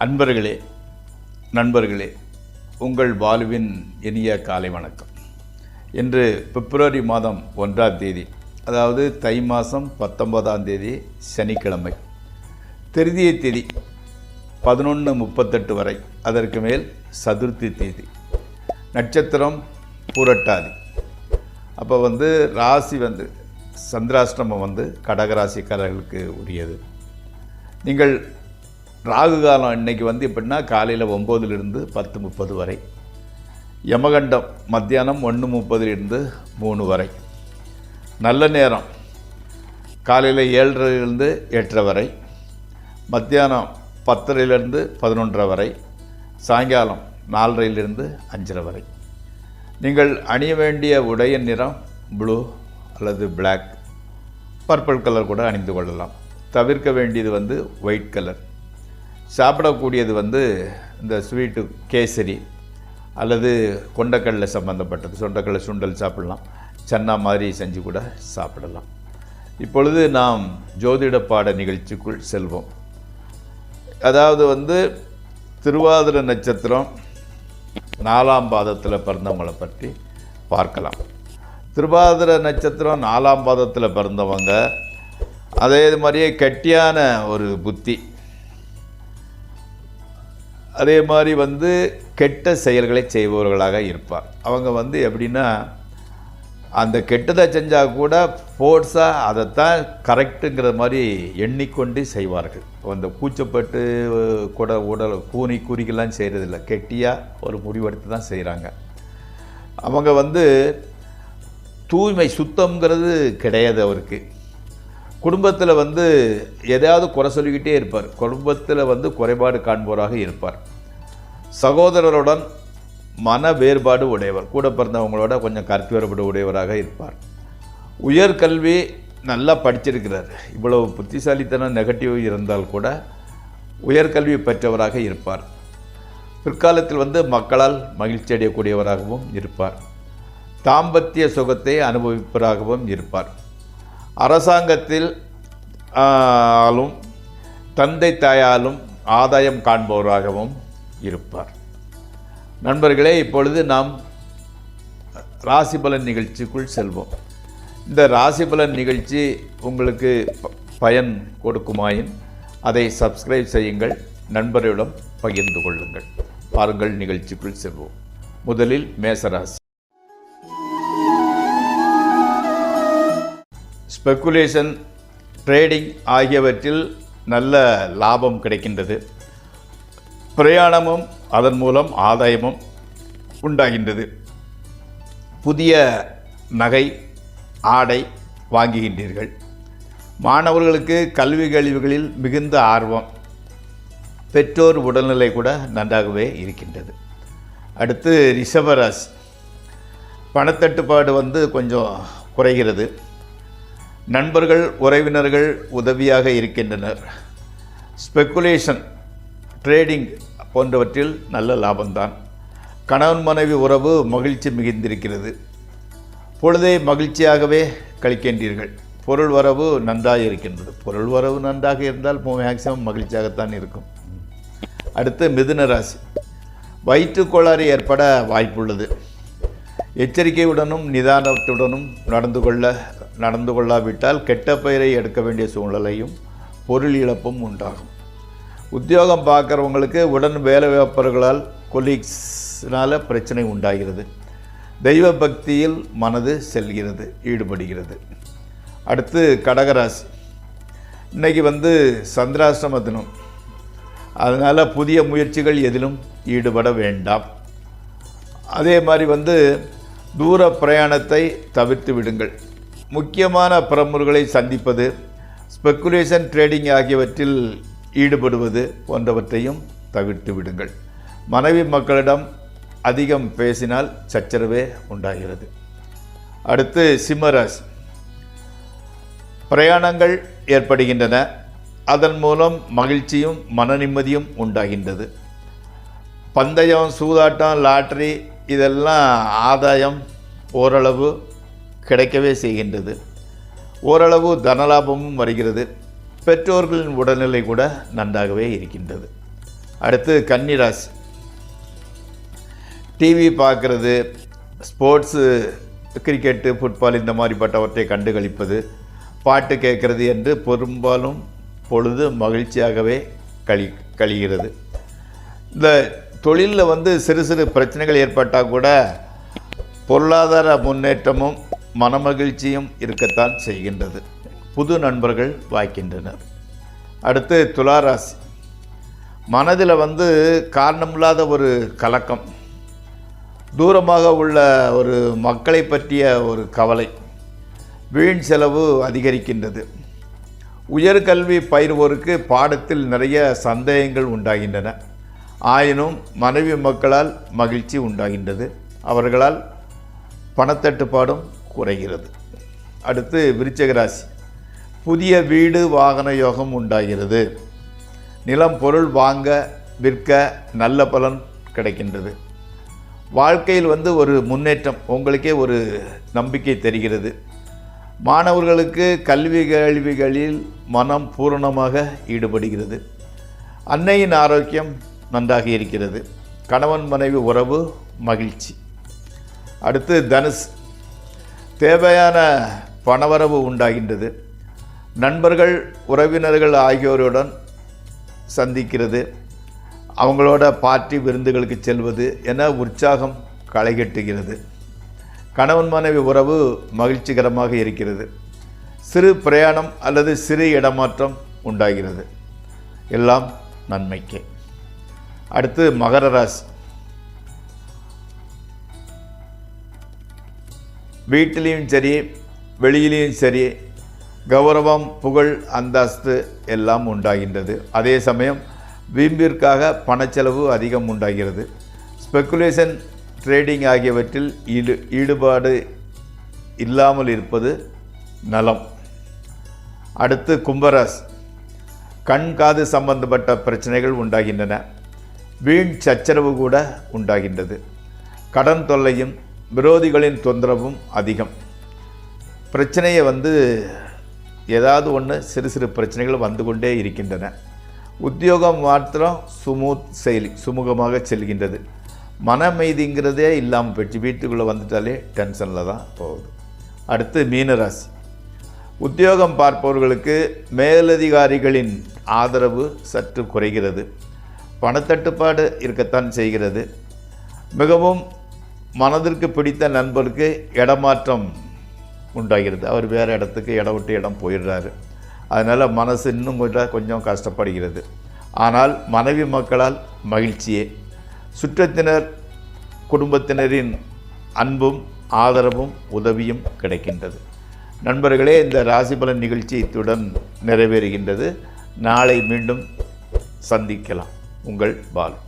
அன்பர்களே, நண்பர்களே, உங்கள் வாழ்வின் இனிய காலை வணக்கம். இன்று பிப்ரவரி மாதம் 1ஆம் தேதி, அதாவது தை மாதம் 19ஆம் தேதி சனிக்கிழமை. திருதியை தேதி 11:38 வரை, அதற்கு மேல் சதுர்த்தி தேதி. நட்சத்திரம் பூரட்டாதி. அப்போ ராசி சந்திராஷ்டமம் கடகராசிக்காரர்களுக்கு உரியது. நீங்கள் ராகு காலம் இன்றைக்கி எப்படின்னா காலையில் 9லிருந்து 10:30 வரை, யமகண்டம் மத்தியானம் 1:30லிருந்து 3 வரை, நல்ல நேரம் காலையில் 7:30லிருந்து 8:30 வரை, மத்தியானம் 10:30லிருந்து 11:30 வரை, சாயங்காலம் 4:30லிருந்து 5:30 வரை. நீங்கள் அணிய வேண்டிய உடையின் நிறம் ப்ளூ அல்லது பிளாக், பர்பிள் கலர் கூட அணிந்து கொள்ளலாம். தவிர்க்க வேண்டியது ஒயிட் கலர். சாப்பிடக்கூடியது இந்த ஸ்வீட்டு கேசரி அல்லது கொண்டக்கடலை சம்பந்தப்பட்டது, சொண்டக்கடலை சுண்டல் சாப்பிடலாம். சன்னா மாதிரி செஞ்சு கூட சாப்பிடலாம். இப்பொழுது நாம் ஜோதிட பாட நிகழ்ச்சிக்குள் செல்வோம். அதாவது திருவாதிரை நட்சத்திரம் 4ஆம் பாதத்தில் பிறந்தவங்களை பற்றி பார்க்கலாம். திருவாதிரை நட்சத்திரம் 4ஆம் பாதத்தில் பிறந்தவங்க அதே மாதிரியே கெட்டியான ஒரு புத்தி, அதே மாதிரி கெட்ட செயல்களை செய்பவர்களாக இருப்பார். அவங்க எப்படின்னா அந்த கெட்டதை செஞ்சால் கூட ஃபோர்ஸாக அதைத்தான் கரெக்டுங்கிற மாதிரி எண்ணிக்கொண்டு செய்வார்கள். அந்த கூச்சப்பட்டு கூட உடல் கூறிக்கெல்லாம் செய்கிறதில்ல, கெட்டியாக ஒரு முடிவெடுத்து தான் செய்கிறாங்க. அவங்க தூய்மை சுத்தம்ங்கிறது கிடையாது அவருக்கு. குடும்பத்தில் எதையாவது குறை சொல்லிக்கிட்டே இருப்பார். குடும்பத்தில் குறைபாடு காண்பவராக இருப்பார். சகோதரருடன் மன வேறுபாடு உடையவர், கூட பிறந்தவங்களோட கொஞ்சம் கருத்து வேறுபாடு உடையவராக இருப்பார். உயர்கல்வி நல்லா படிச்சிருக்கிறார். இவ்வளவு புத்திசாலித்தனம் நெகட்டிவ் இருந்தால் கூட உயர்கல்வி பெற்றவராக இருப்பார். பிற்காலத்தில் மக்களால் மகிழ்ச்சி அடையக்கூடியவராகவும் இருப்பார். தாம்பத்திய சுகத்தை அனுபவிப்பவராகவும் இருப்பார். அரசாங்கத்தில் ஆலும் தந்தை தாயாலும் ஆதாயம் காண்பவராகவும் இருப்பார். நண்பர்களே, இப்பொழுது நாம் ராசிபலன் நிகழ்ச்சிக்குள் செல்வோம். இந்த ராசிபலன் நிகழ்ச்சி உங்களுக்கு பயன் கொடுக்குமாயின் அதை சப்ஸ்கிரைப் செய்யுங்கள், நண்பர்களிடம் பகிர்ந்து கொள்ளுங்கள். பாருங்கள், நிகழ்ச்சிக்குள் செல்வோம். முதலில் மேசராசி. ஸ்பெக்குலேஷன், ட்ரேடிங் ஆகியவற்றில் நல்ல லாபம் கிடைக்கின்றது. பிரயாணமும் அதன் மூலம் ஆதாயமும் உண்டாகின்றது. புதிய நகை ஆடை வாங்குகின்றீர்கள். மாணவர்களுக்கு கல்வி கழிவுகளில் மிகுந்த ஆர்வம். பெற்றோர் உடல்நிலை கூட நன்றாகவே இருக்கின்றது. அடுத்து ரிஷபராசி. பணத்தட்டுப்பாடு கொஞ்சம் குறைகிறது. நண்பர்கள் உறவினர்கள் உதவியாக இருக்கின்றனர். ஸ்பெக்குலேஷன், ட்ரேடிங் போன்றவற்றில் நல்ல லாபம்தான். கணவன் மனைவி உறவு மகிழ்ச்சி மிகுந்திருக்கிறது. பொழுதை மகிழ்ச்சியாகவே கழிக்கின்றீர்கள். பொருள் வரவு நன்றாக இருக்கின்றது. பொருள் வரவு நன்றாக இருந்தால் மேக்சிமம் மகிழ்ச்சியாகத்தான் இருக்கும். அடுத்து மிதுன ராசி. வயிற்றுக்கோளாறு ஏற்பட வாய்ப்புள்ளது. எச்சரிக்கையுடனும் நிதானத்துடனும் நடந்து கொள்ளாவிட்டால் கெட்ட பெயரை எடுக்க வேண்டிய சூழ்நிலையும் பொருள் இழப்பும் உண்டாகும். உத்தியோகம் பார்க்குறவங்களுக்கு உடன் வேலை வைப்பவர்களால் கொலீக்ஸ்னால் பிரச்சனை உண்டாகிறது. தெய்வ பக்தியில் மனது செல்கிறது, ஈடுபடுகிறது. அடுத்து கடகராசி. இன்றைக்கி சந்திராஷ்டம தினம். அதனால் புதிய முயற்சிகள் எதிலும் ஈடுபட வேண்டாம். அதே மாதிரி தூர பிரயாணத்தை தவிர்த்து விடுங்கள். முக்கியமான பிரமுகர்களை சந்திப்பது, ஸ்பெக்குலேஷன், ட்ரேடிங் ஆகியவற்றில் ஈடுபடுவது போன்றவற்றையும் தவிர்த்து விடுங்கள். மனைவி மக்களிடம் அதிகம் பேசினால் சச்சரவே உண்டாகிறது. அடுத்து சிம்மராசி. பிரயாணங்கள் ஏற்படுகின்றன. அதன் மூலம் மகிழ்ச்சியும் மன நிம்மதியும் உண்டாகின்றது. பந்தயம், சூதாட்டம், லாட்டரி இதெல்லாம் ஆதாயம் ஓரளவு கிடைக்கவே செய்கின்றது. ஓரளவு தனலாபமும் வருகிறது. பெற்றோர்களின் உடல்நிலை கூட நன்றாகவே இருக்கின்றது. அடுத்து கன்னிராசி. டிவி பார்க்குறது, ஸ்போர்ட்ஸு, கிரிக்கெட்டு, ஃபுட்பால் இந்த மாதிரிப்பட்டவற்றை கண்டுகளிப்பது, பாட்டு கேட்குறது என்று பெரும்பாலும் பொழுது மகிழ்ச்சியாகவே கழிகிறது. இந்த தொழிலில் சிறு சிறு பிரச்சனைகள் ஏற்பட்டால் கூட பொருளாதார முன்னேற்றமும் மனமகிழ்ச்சியும் இருக்கத்தான் செய்கின்றது. புது நண்பர்கள் வாய்க்கின்றனர். அடுத்து துளாராசி. மனதில் காரணமில்லாத ஒரு கலக்கம், தூரமாக உள்ள ஒரு மக்களை பற்றிய ஒரு கவலை, வீண் செலவு அதிகரிக்கின்றது. உயர்கல்வி பயிர்வோருக்கு பாடத்தில் நிறைய சந்தேகங்கள் உண்டாகின்றன. ஆயினும் மனைவி மக்களால் மகிழ்ச்சி உண்டாகின்றது. அவர்களால் பணத்தட்டுப்பாடும் குறைகிறது. அடுத்து விருச்சிக ராசி. புதிய வீடு வாகன யோகம் உண்டாகிறது. நிலம் பொருள் வாங்க விற்க நல்ல பலன் கிடைக்கின்றது. வாழ்க்கையில் ஒரு முன்னேற்றம், உங்களுக்கே ஒரு நம்பிக்கை தெரிகிறது. மாணவர்களுக்கு கல்வி கேள்விகளில் மனம் பூரணமாக ஈடுபடுகிறது. அன்னையின் ஆரோக்கியம் நன்றாக இருக்கிறது. கணவன் மனைவி உறவு மகிழ்ச்சி. அடுத்து தனுசு. தேவையான பணவரவு உண்டாகின்றது. நண்பர்கள் உறவினர்கள் ஆகியோருடன் சந்திக்கிறது, அவங்களோட பார்ட்டி விருந்துகளுக்கு செல்வது என உற்சாகம் களைகட்டுகிறது. கணவன் மனைவி உறவு மகிழ்ச்சிகரமாக இருக்கிறது. சிறு பிரயாணம் அல்லது சிறு இடமாற்றம் உண்டாகிறது. எல்லாம் நன்மைக்கே. அடுத்து மகர ராசி. வீட்டிலையும் சரி வெளியிலையும் சரி கௌரவம், புகழ், அந்தஸ்து எல்லாம் உண்டாகின்றது. அதே சமயம் வீம்பிற்காக பணச்செலவு அதிகம் உண்டாகிறது. ஸ்பெக்குலேஷன், ட்ரேடிங் ஆகியவற்றில் ஈடுபாடு இல்லாமல் இருப்பது நலம். அடுத்து கும்பராசி. கண் காது சம்பந்தப்பட்ட பிரச்சனைகள் உண்டாகின்றன. வீண் சச்சரவு கூட உண்டாகின்றது. கடன் தொல்லையும் விரோதிகளின் தொந்தரவும் அதிகம். பிரச்சனையை ஏதாவது ஒன்று சிறு சிறு பிரச்சனைகள் வந்து கொண்டே இருக்கின்றன. உத்தியோகம் மாத்திரம் சுமூகமாக செல்கின்றது. மன அமைதிங்கிறதே இல்லாமல் போயிடுச்சு. வீட்டுக்குள்ளே வந்துட்டாலே டென்ஷனில் தான் போகுது. அடுத்து மீனராசி. உத்தியோகம் பார்ப்பவர்களுக்கு மேலதிகாரிகளின் ஆதரவு சற்று குறைகிறது. பணத்தட்டுப்பாடு இருக்கத்தான் செய்கிறது. மிகவும் மனதிற்கு பிடித்த நண்பருக்கு இடமாற்றம் உண்டாகிறது. அவர் வேறு இடத்துக்கு இடம் விட்டு இடம் போயிடுறாரு. அதனால் மனசு இன்னும் கொஞ்சம் கஷ்டப்படுகிறது. ஆனால் மனைவி மக்களால் மகிழ்ச்சியே. சுற்றத்தினர் குடும்பத்தினரின் அன்பும் ஆதரவும் உதவியும் கிடைக்கின்றது. நண்பர்களே, இந்த ராசிபலன் நிகழ்ச்சி இத்துடன் நிறைவேறுகின்றது. நாளை மீண்டும் சந்திக்கலாம். உங்கள் பாலு.